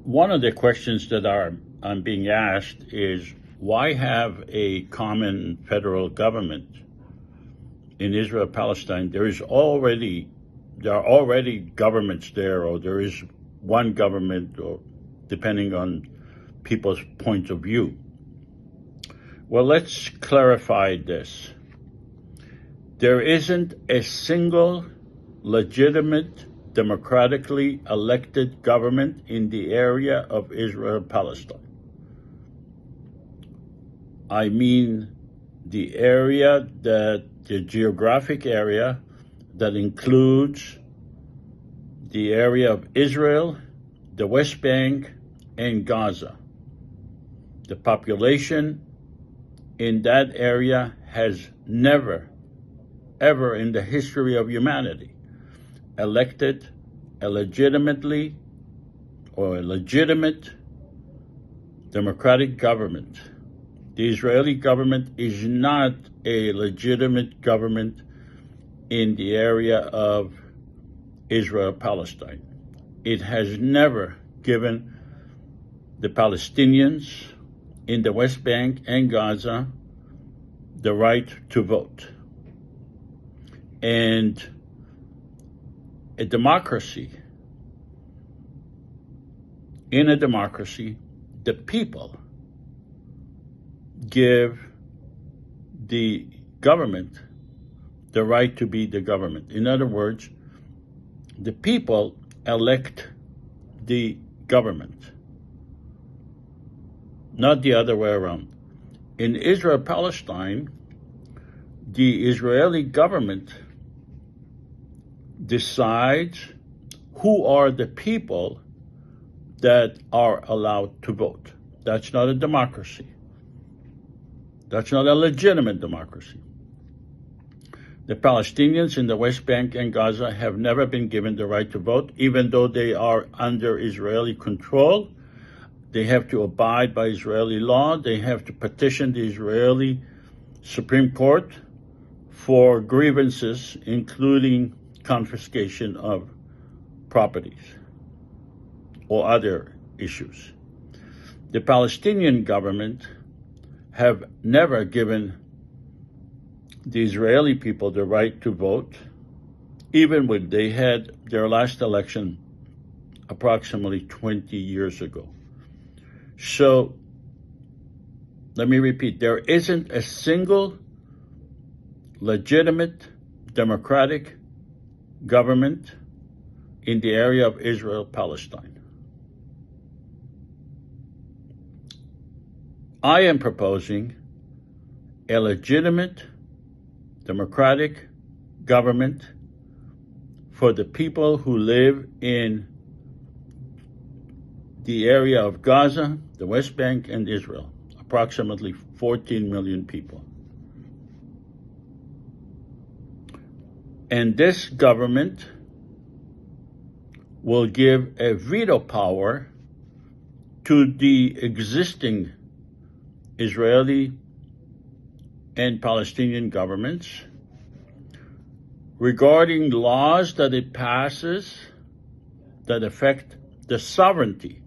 One of the questions that I'm being asked is, why have a common federal government in Israel Palestine? There are already governments there, or there is one government, or depending on people's point of view. Well, let's clarify this. There isn't a single legitimate, democratically elected government in the area of Israel Palestine. I mean the geographic area that includes the area of Israel, the West Bank, and Gaza. The population in that area has never, ever in the history of humanity elected a legitimate democratic government. The Israeli government is not a legitimate government in the area of Israel Palestine. It has never given the Palestinians in the West Bank and Gaza the right to vote. And in a democracy, the people give the government the right to be the government. In other words, the people elect the government, not the other way around. In Israel Palestine, the Israeli government decides who are the people that are allowed to vote. That's not a democracy. That's not a legitimate democracy. The Palestinians in the West Bank and Gaza have never been given the right to vote, even though they are under Israeli control. They have to abide by Israeli law. They have to petition the Israeli Supreme Court for grievances, including confiscation of properties or other issues. The Palestinian government have never given the Israeli people the right to vote, even when they had their last election approximately 20 years ago. So, let me repeat, there isn't a single legitimate democratic government in the area of Israel Palestine. I am proposing a legitimate democratic government for the people who live in the area of Gaza, the West Bank, and Israel, approximately 14 million people. And this government will give a veto power to the existing Israeli and Palestinian governments regarding laws that it passes that affect the sovereignty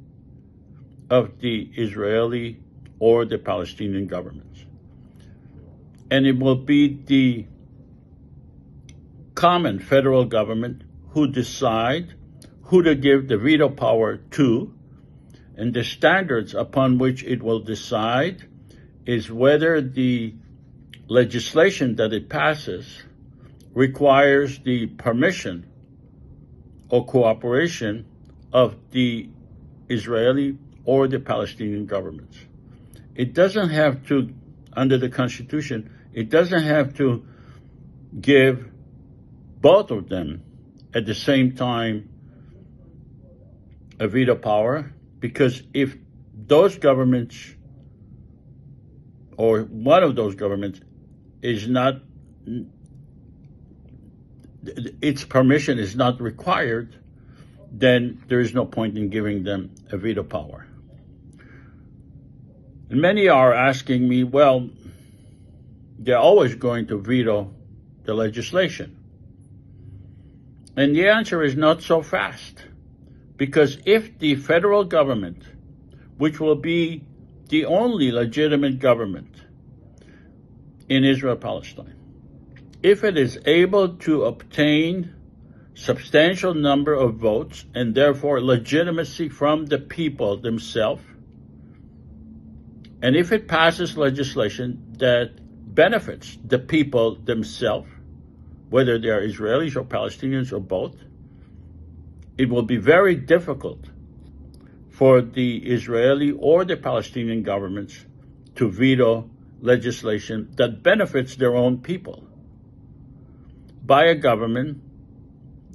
of the Israeli or the Palestinian governments. And it will be the common federal government who decide who to give the veto power to, and the standards upon which it will decide is whether the legislation that it passes requires the permission or cooperation of the Israeli or the Palestinian governments. It doesn't have to, under the Constitution, it doesn't have to give both of them at the same time a veto power, because if those governments or one of those governments is not, its permission is not required, then there is no point in giving them a veto power. And many are asking me, well, they're always going to veto the legislation. And the answer is not so fast, Because if the federal government, which will be the only legitimate government in Israel-Palestine, if it is able to obtain substantial number of votes and therefore legitimacy from the people themselves, and if it passes legislation that benefits the people themselves, whether they are Israelis or Palestinians or both, it will be very difficult for the Israeli or the Palestinian governments to veto legislation that benefits their own people by a government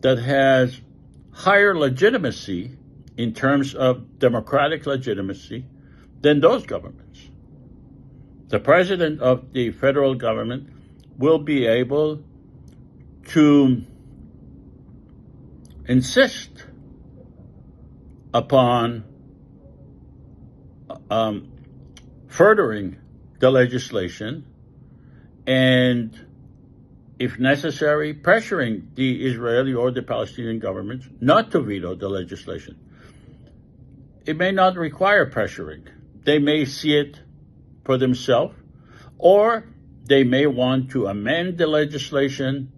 that has higher legitimacy in terms of democratic legitimacy than those governments. The president of the federal government will be able to insist upon furthering the legislation and, if necessary, pressuring the Israeli or the Palestinian governments not to veto the legislation. It may not require pressuring. They may see it for themselves, or they may want to amend the legislation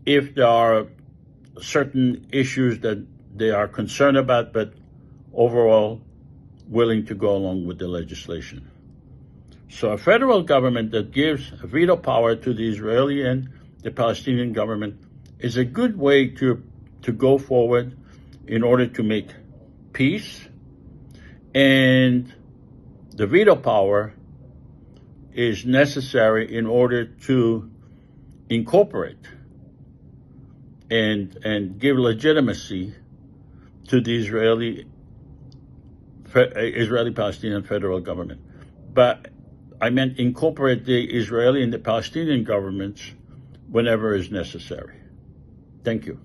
if there are certain issues that they are concerned about, but overall willing to go along with the legislation. So a federal government that gives veto power to the Israeli and the Palestinian government is a good way to go forward in order to make peace. And the veto power is necessary in order to incorporate and give legitimacy to the Israeli-Palestinian federal government. But I meant incorporate the Israeli and the Palestinian governments whenever is necessary. Thank you.